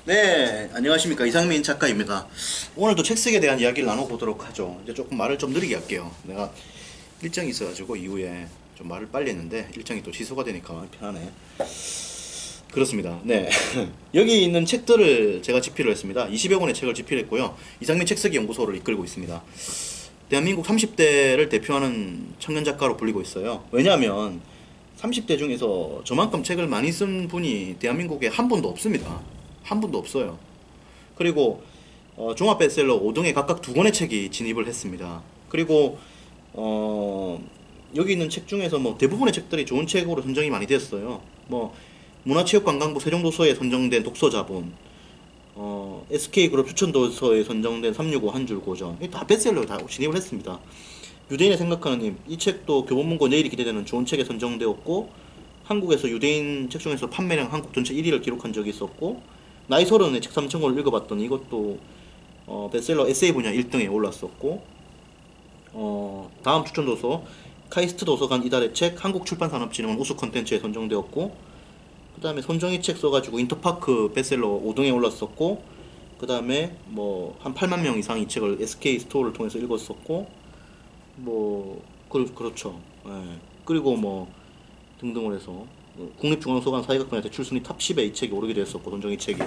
네, 안녕하십니까. 이상민 작가입니다. 오늘도 책쓰기에 대한 이야기를 나눠보도록 하죠. 이제 조금 말을 좀 느리게 할게요. 내가 일정이 있어가지고 이후에 좀 말을 빨리 했는데 일정이 또 취소가 되니까 마음이 편하네. 그렇습니다. 네. 여기 있는 책들을 제가 집필을 했습니다. 20여 권의 책을 집필했고요. 이상민 책쓰기 연구소를 이끌고 있습니다. 대한민국 30대를 대표하는 청년 작가로 불리고 있어요. 왜냐하면 30대 중에서 저만큼 책을 많이 쓴 분이 대한민국에 한 분도 없습니다. 한 분도 없어요. 그리고 종합 베스트셀러 5등에 각각 2권의 책이 진입을 했습니다. 그리고 여기 있는 책 중에서 뭐 대부분의 책들이 좋은 책으로 선정이 많이 됐어요. 뭐 문화체육관광부 세종도서에 선정된 독서자본, SK그룹 추천도서에 선정된 365 한 줄 고전, 다 베스트셀러에 다 진입을 했습니다. 유대인의 생각하는 힘, 이 책도 교보문고 내일이 기대되는 좋은 책에 선정되었고, 한국에서 유대인 책 중에서 판매량 한국 전체 1위를 기록한 적이 있었고, 나이 서른의 책 3,000권을 읽어봤더니 이것도 베스트셀러 에세이 분야 1등에 올랐었고, 다음 추천도서 카이스트 도서관 이달의 책 한국출판산업진흥원 우수 컨텐츠에 선정되었고, 그 다음에 손정희 책 써가지고 인터파크 베스트셀러 5등에 올랐었고, 그 다음에 뭐 한 8만 명 이상 이 책을 SK 스토어를 통해서 읽었었고, 뭐 그렇죠. 예. 그리고 뭐 등등을 해서 국립중앙소관 사회학 분야 대출순위 탑 10에 이 책이 오르게 되었었고, 손정희 책이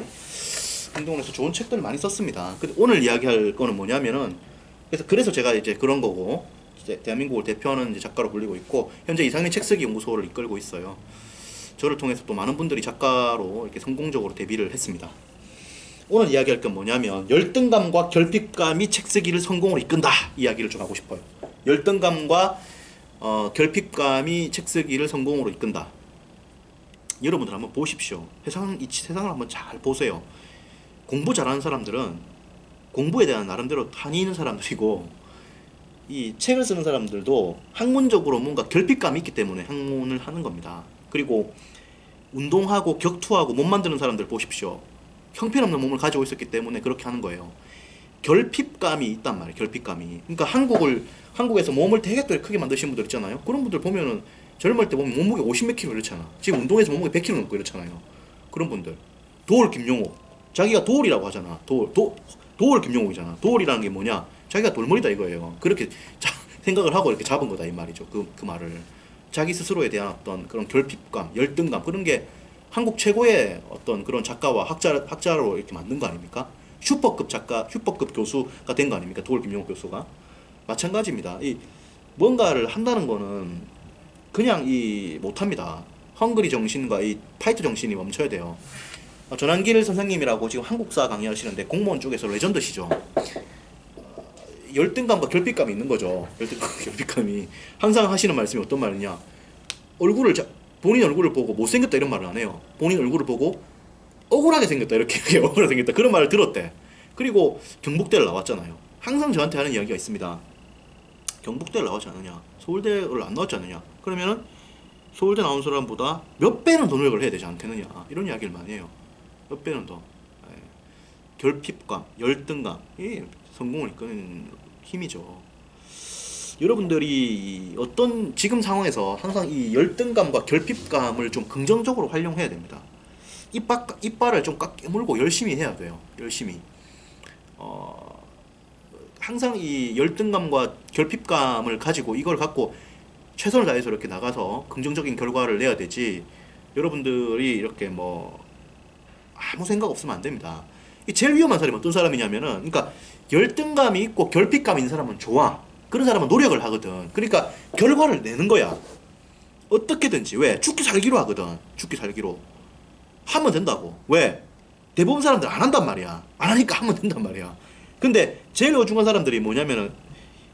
등등을 해서 좋은 책들을 많이 썼습니다. 근데 오늘 이야기할 거는 뭐냐면은, 그래서 제가 이제 그런 거고, 이제 대한민국을 대표하는 이제 작가로 불리고 있고, 현재 이상민 책쓰기 연구소를 이끌고 있어요. 저를 통해서 또 많은 분들이 작가로 이렇게 성공적으로 데뷔를 했습니다. 오늘 이야기할 건 뭐냐면, 열등감과 결핍감이 책쓰기를 성공으로 이끈다, 이야기를 좀 하고 싶어요. 열등감과 결핍감이 책쓰기를 성공으로 이끈다. 여러분들 한번 보십시오. 이 세상을 한번 잘 보세요. 공부 잘하는 사람들은 공부에 대한 나름대로 한이 있는 사람들이고, 이 책을 쓰는 사람들도 학문적으로 뭔가 결핍감이 있기 때문에 학문을 하는 겁니다. 그리고 운동하고 격투하고 몸 만드는 사람들 보십시오. 형편없는 몸을 가지고 있었기 때문에 그렇게 하는 거예요. 결핍감이 있단 말이에요. 결핍감이. 그러니까 한국에서 몸을 되게 또 크게 만드신 분들 있잖아요. 그런 분들 보면은 젊을 때 보면 몸무게 50 몇 킬로 이렇잖아. 지금 운동해서 몸무게 100 킬로 넘고 이렇잖아요. 그런 분들. 도울 김용옥. 자기가 도울이라고 하잖아. 도울 김용옥이잖아. 도울이라는 게 뭐냐? 자기가 돌머리다 이거예요. 그렇게 생각을 하고 이렇게 잡은 거다 이 말이죠. 그 말을. 자기 스스로에 대한 어떤 그런 결핍감, 열등감, 그런 게 한국 최고의 어떤 그런 작가와 학자로 이렇게 만든 거 아닙니까? 슈퍼급 작가, 슈퍼급 교수가 된 거 아닙니까? 도울 김용옥 교수가. 마찬가지입니다. 이 뭔가를 한다는 거는 그냥 못합니다. 헝그리 정신과 이 파이트 정신이 멈춰야 돼요. 전한길 선생님이라고 지금 한국사 강의하시는데 공무원 쪽에서 레전드시죠. 열등감과 결핍감이 있는 거죠. 열등감과 결핍감이. 항상 하시는 말씀이 어떤 말이냐. 본인 얼굴을 보고 못생겼다 이런 말을 안 해요. 본인 얼굴을 보고 억울하게 생겼다 이렇게 억울하게 생겼다 그런 말을 들었대. 그리고 경북대를 나왔잖아요. 항상 저한테 하는 이야기가 있습니다. 경북대를 나왔지 않느냐, 서울대를 안 나왔지 않느냐, 그러면은 서울대 나온 사람보다 몇 배는 더 노력을 해야 되지 않겠느냐, 이런 이야기를 많이 해요. 몇 배는 더. 결핍감, 열등감, 이 성공을 이끄는 힘이죠. 여러분들이 어떤 지금 상황에서 항상 이 열등감과 결핍감을 좀 긍정적으로 활용해야 됩니다. 이빨을 좀 깨물고 열심히 해야 돼요. 열심히. 항상 이 열등감과 결핍감을 가지고 이걸 갖고 최선을 다해서 이렇게 나가서 긍정적인 결과를 내야 되지, 여러분들이 이렇게 뭐 아무 생각 없으면 안 됩니다. 이 제일 위험한 사람이 어떤 사람이냐면은, 그러니까 열등감이 있고 결핍감이 있는 사람은 좋아. 그런 사람은 노력을 하거든. 그러니까 결과를 내는 거야. 어떻게든지. 왜? 죽기 살기로 하거든. 죽기 살기로. 하면 된다고. 왜? 대부분 사람들 안 한단 말이야. 안 하니까 하면 된단 말이야. 근데 제일 어중한 사람들이 뭐냐면은,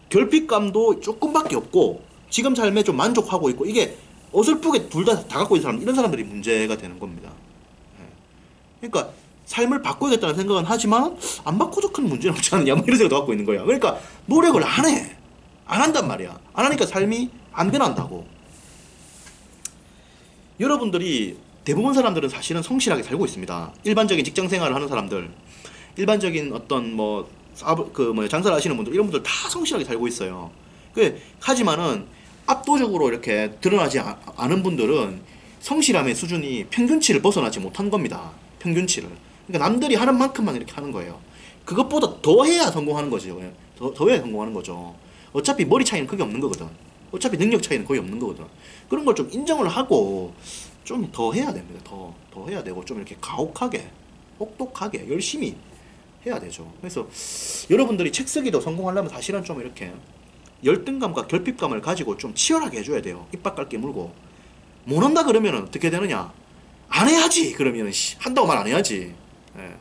결핍감도 조금밖에 없고 지금 삶에 좀 만족하고 있고, 이게 어설프게 둘 다 갖고 있는 사람, 이런 사람들이 문제가 되는 겁니다. 그러니까 삶을 바꿔야겠다는 생각은 하지만 안 바꿔도 큰 문제는 없지 않느냐, 뭐 이런 생각도 갖고 있는 거야. 그러니까 노력을 안 해. 안 한단 말이야. 안 하니까 삶이 안 변한다고. 여러분들이 대부분 사람들은 사실은 성실하게 살고 있습니다. 일반적인 직장 생활을 하는 사람들, 일반적인 어떤 뭐 장사를 하시는 분들, 이런 분들 다 성실하게 살고 있어요. 하지만은 압도적으로 이렇게 드러나지 않은 분들은 성실함의 수준이 평균치를 벗어나지 못한 겁니다. 평균치를. 그러니까 남들이 하는 만큼만 이렇게 하는 거예요. 그것보다 더 해야 성공하는 거죠. 더 해야 성공하는 거죠. 어차피 머리 차이는 크게 없는 거거든. 어차피 능력 차이는 거의 없는 거거든. 그런 걸 좀 인정을 하고 좀 더 해야 됩니다. 더 해야 되고 좀 이렇게 가혹하게, 혹독하게, 열심히 해야 되죠. 그래서 여러분들이 책 쓰기도 성공하려면 사실은 좀 이렇게 열등감과 결핍감을 가지고 좀 치열하게 해줘야 돼요. 입 밖 깨물고. 못한다 그러면 어떻게 되느냐? 안 해야지! 그러면 한다고 말 안 해야지. 예.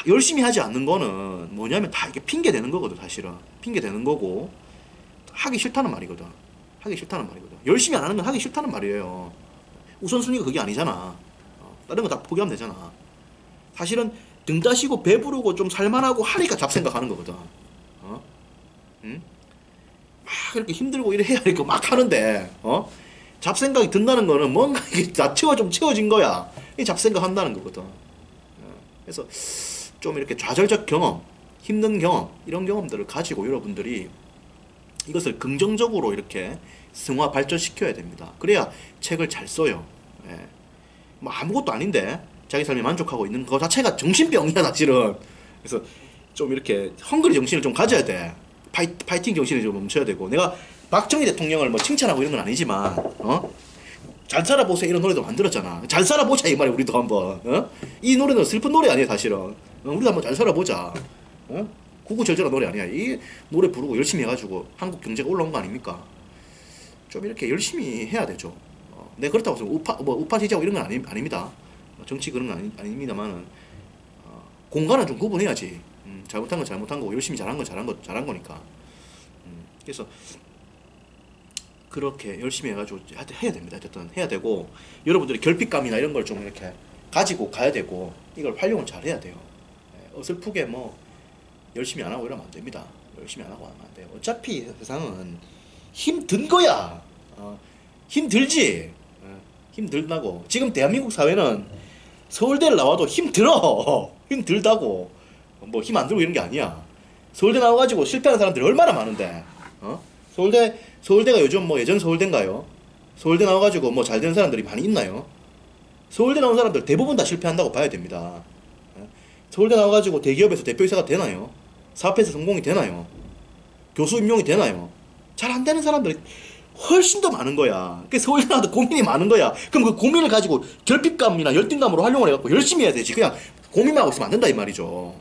열심히 하지 않는 거는 뭐냐면 다 이게 핑계 대는 거거든, 사실은. 핑계 대는 거고, 하기 싫다는 말이거든. 하기 싫다는 말이거든. 열심히 안 하는 건 하기 싫다는 말이에요. 우선순위가 그게 아니잖아. 다른 거 다 포기하면 되잖아. 사실은 등 다시고 배부르고 좀 살만하고 하니까 잡생각하는 거거든. 응? 막 이렇게 힘들고 이래 해야 이렇게 막 하는데, 잡생각이 든다는 거는 뭔가 이게 다 좀 채워진 거야. 이 잡생각 한다는 거거든. 그래서 좀 이렇게 좌절적 경험, 힘든 경험, 이런 경험들을 가지고 여러분들이 이것을 긍정적으로 이렇게 승화 발전시켜야 됩니다. 그래야 책을 잘 써요. 예. 뭐 아무것도 아닌데 자기 삶에 만족하고 있는 거 자체가 정신병이야, 사실은. 그래서 좀 이렇게 헝그리 정신을 좀 가져야 돼. 파이팅 정신을 좀 멈춰야 되고. 내가 박정희 대통령을 뭐 칭찬하고 이런 건 아니지만, 잘 살아보세요 이런 노래도 만들었잖아. 잘 살아보자 이 말이야. 우리도 한번. 이 노래는 슬픈 노래 아니에요, 사실은. 우리도 한번 잘 살아보자. 구구절절한 노래 아니야. 이 노래 부르고 열심히 해가지고 한국 경제가 올라온 거 아닙니까? 좀 이렇게 열심히 해야 되죠. 네, 그렇다고 해서 우파 시지하고 이런 건 아닙니다. 정치 그런 건 아닙니다만은, 공간은 좀 구분해야지. 잘못한 건 잘못한 거고 열심히 잘한 건 잘한 거니까. 그래서 그렇게 열심히 해가지고 해야 됩니다. 어쨌든 해야 되고, 여러분들이 결핍감이나 이런 걸 좀 이렇게 가지고 가야 되고, 이걸 활용을 잘 해야 돼요. 어설프게 뭐 열심히 안 하고 이러면 안 됩니다. 열심히 안 하고 하면 안 돼요. 어차피 세상은 힘든 거야. 힘들지. 힘들다고. 지금 대한민국 사회는 서울대를 나와도 힘들어. 힘들다고. 뭐 힘 안 들고 이런 게 아니야. 서울대 나와가지고 실패하는 사람들이 얼마나 많은데. 서울대가 요즘 뭐 예전 서울대인가요? 서울대 나와가지고 뭐 잘 되는 사람들이 많이 있나요? 서울대 나온 사람들 대부분 다 실패한다고 봐야 됩니다. 서울대 나와가지고 대기업에서 대표이사가 되나요? 사업에서 성공이 되나요? 교수 임용이 되나요? 잘 안 되는 사람들이 훨씬 더 많은 거야. 그 서울대 나와도 고민이 많은 거야. 그럼 그 고민을 가지고 결핍감이나 열등감으로 활용을 해갖고 열심히 해야 되지. 그냥 고민만 하고 있으면 안 된다 이 말이죠.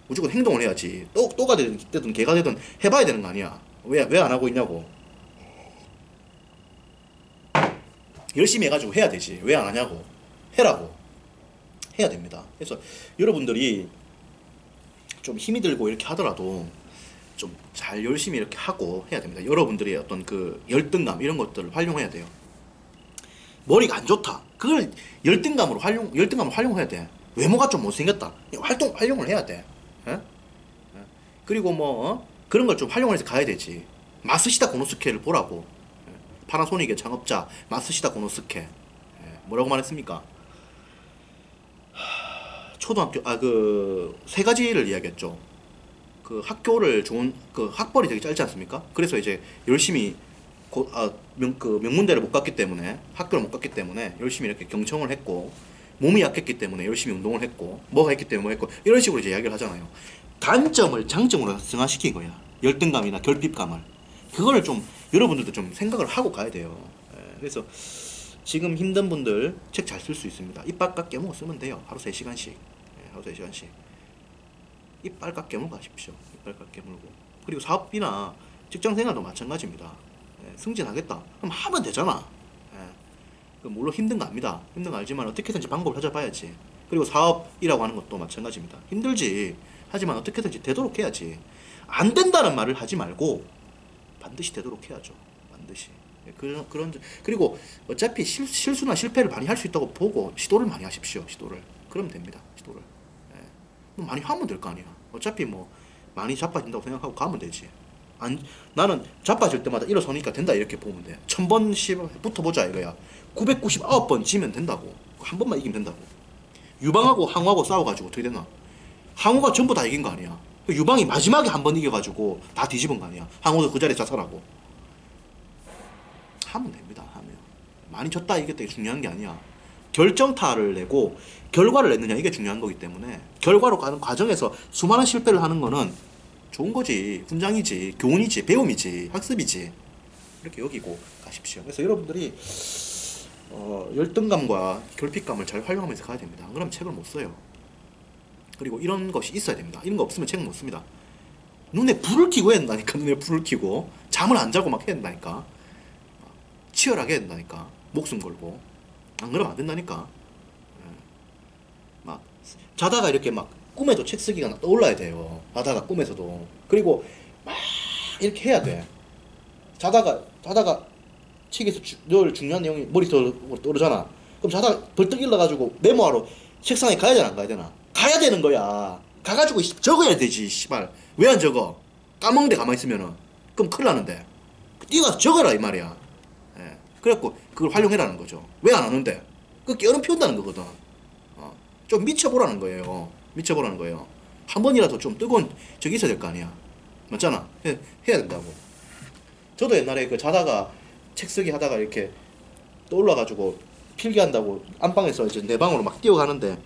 무조건 행동을 해야지. 또가 되든 개가 되든 해봐야 되는 거 아니야. 왜 안 하고 있냐고. 열심히 해가지고 해야 되지. 왜 안 하냐고. 해라고. 해야 됩니다. 그래서 여러분들이 좀 힘이 들고 이렇게 하더라도 좀 잘 열심히 이렇게 하고 해야 됩니다. 여러분들의 어떤 그 열등감 이런 것들을 활용해야 돼요. 머리가 안 좋다. 그걸 열등감으로 활용해야 돼. 외모가 좀 못생겼다. 활용을 해야 돼. 그리고 뭐 그런 걸 좀 활용을 해서 가야 되지. 마쓰시다 고노스케를 보라고. 파나소닉의 창업자 마쓰시다 고노스케. 뭐라고 말했습니까? 초등학교 그 세 가지를 이야기했죠. 그 학교를 그 학벌이 되게 짧지 않습니까? 그래서 이제 열심히 명문대를 못 갔기 때문에, 학교를 못 갔기 때문에 열심히 이렇게 경청을 했고, 몸이 약했기 때문에 열심히 운동을 했고, 뭐가 했기 때문에 뭐 했고, 이런 식으로 이제 이야기를 하잖아요. 단점을 장점으로 승화시킨 거야. 열등감이나 결핍감을. 그거를 좀 여러분들도 좀 생각을 하고 가야 돼요. 그래서 지금 힘든 분들 책 잘 쓸 수 있습니다. 입 밖 깨물고 쓰면 돼요. 하루 3시간씩. 하루 3시간씩. 이빨 깎 깨물고 하십시오. 이빨 깎 깨물고. 그리고 사업이나 직장생활도 마찬가지입니다. 승진하겠다. 그럼 하면 되잖아. 물론 힘든 거 압니다. 힘든 거 알지만 어떻게든지 방법을 찾아봐야지. 그리고 사업이라고 하는 것도 마찬가지입니다. 힘들지. 하지만 어떻게든지 되도록 해야지. 안 된다는 말을 하지 말고 반드시 되도록 해야죠. 반드시. 그리고 어차피 실수나 실패를 많이 할 수 있다고 보고 시도를 많이 하십시오. 시도를. 그러면 됩니다. 시도를. 많이 하면 될 거 아니야. 어차피 뭐 많이 자빠진다고 생각하고 가면 되지. 나는 자빠질 때마다 일어서니까 된다 이렇게 보면 돼. 1000번 붙어보자 이거야. 999번 지면 된다고. 한 번만 이기면 된다고. 유방하고 항우하고 싸워가지고 어떻게 되나? 항우가 전부 다 이긴 거 아니야. 유방이 마지막에 한 번 이겨가지고 다 뒤집은 거 아니야. 항우도 그 자리에 자살하고. 하면 됩니다. 하면 많이 졌다 이겼다 중요한 게 아니야. 결정타를 내고 결과를 냈느냐, 이게 중요한 거기 때문에 결과로 가는 과정에서 수많은 실패를 하는 거는 좋은 거지, 훈장이지, 교훈이지, 배움이지, 학습이지, 이렇게 여기고 가십시오. 그래서 여러분들이 열등감과 결핍감을 잘 활용하면서 가야 됩니다. 안 그러면 책을 못 써요. 그리고 이런 것이 있어야 됩니다. 이런 거 없으면 책 못 씁니다. 눈에 불을 켜고 해야 된다니까. 눈에 불을 켜고 잠을 안 자고 막 해야 된다니까. 치열하게 해야 된다니까. 목숨 걸고. 안 그러면 안 된다니까. 막 자다가 이렇게 막 꿈에도 책 쓰기가 떠올라야 돼요. 자다가 꿈에서도. 그리고 막 이렇게 해야 돼. 자다가 책에서 늘 중요한 내용이 머리 떠오르잖아. 그럼 자다가 벌떡 일어나가지고 메모하러 책상에 가야 되나 안 가야 되나? 가야 되는 거야. 가가지고 적어야 되지, 씨발. 왜 안 적어? 까먹는데 가만히 있으면은. 그럼 큰일 나는데. 네가 적어라 이 말이야. 예. 그래갖고 그걸 활용해라는 거죠. 왜 안 하는데? 그 깨어름 피운다는 거거든. 좀 미쳐보라는 거예요. 미쳐보라는 거예요. 한 번이라도 좀 뜨거운 적이 있어야 될 거 아니야. 맞잖아. 해야 된다고. 저도 옛날에 그 자다가 책 쓰기 하다가 이렇게 떠올라가지고 필기한다고 안방에서 이제 내 방으로 막 뛰어가는데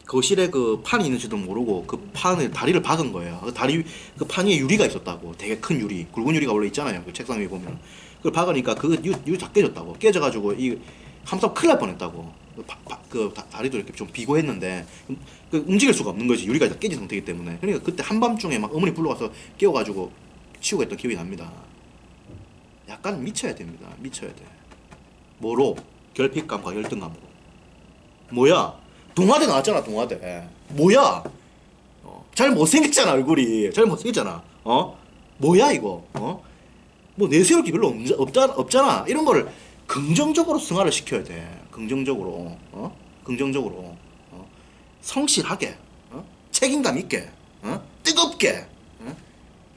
거실에 그 판이 있는지도 모르고 그 판을 다리를 박은 거예요. 그 판 위에 유리가 있었다고. 되게 큰 유리, 굵은 유리가 원래 있잖아요. 그 책상 위에 보면. 그걸 박으니까 그 유리 다 깨졌다고. 깨져가지고 이 함성 큰일 날 뻔했다고. 다리도 이렇게 좀 비고 했는데 그 움직일 수가 없는 거지. 유리가 다 깨진 상태이기 때문에. 그러니까 그때 한밤중에 막 어머니 불러가서 깨워가지고 치우고 했던 기억이 납니다. 약간 미쳐야 됩니다. 미쳐야 돼. 뭐로? 결핍감과 열등감으로. 뭐야? 동화대 나왔잖아, 동화대. 뭐야? 잘 못생겼잖아, 얼굴이. 잘 못생겼잖아. 뭐야, 이거? 뭐 내세울 게 별로 없잖아. 이런 거를 긍정적으로 승화를 시켜야 돼. 긍정적으로. 긍정적으로. 성실하게. 책임감 있게. 뜨겁게.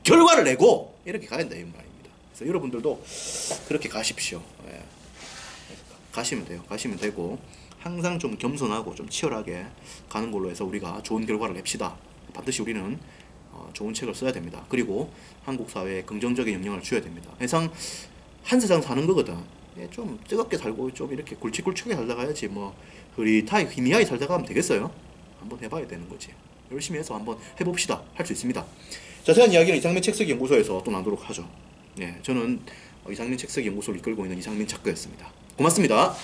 결과를 내고. 이렇게 가야 된다, 이 말입니다. 그래서 여러분들도 그렇게 가십시오. 예. 가시면 돼요. 가시면 되고. 항상 좀 겸손하고 좀 치열하게 가는 걸로 해서 우리가 좋은 결과를 냅시다. 반드시 우리는 좋은 책을 써야 됩니다. 그리고 한국 사회에 긍정적인 영향을 줘야 됩니다. 세상 한 세상 사는 거거든. 예, 좀 뜨겁게 살고 좀 이렇게 굵직굵직하게 살다 가야지 뭐 흐릿하게 희미하게 살다 가면 되겠어요? 한번 해봐야 되는 거지. 열심히 해서 한번 해봅시다. 할 수 있습니다. 자세한 이야기는 이상민 책쓰기 연구소에서 또 나누도록 하죠. 예, 저는 이상민 책쓰기 연구소를 이끌고 있는 이상민 작가였습니다. 고맙습니다.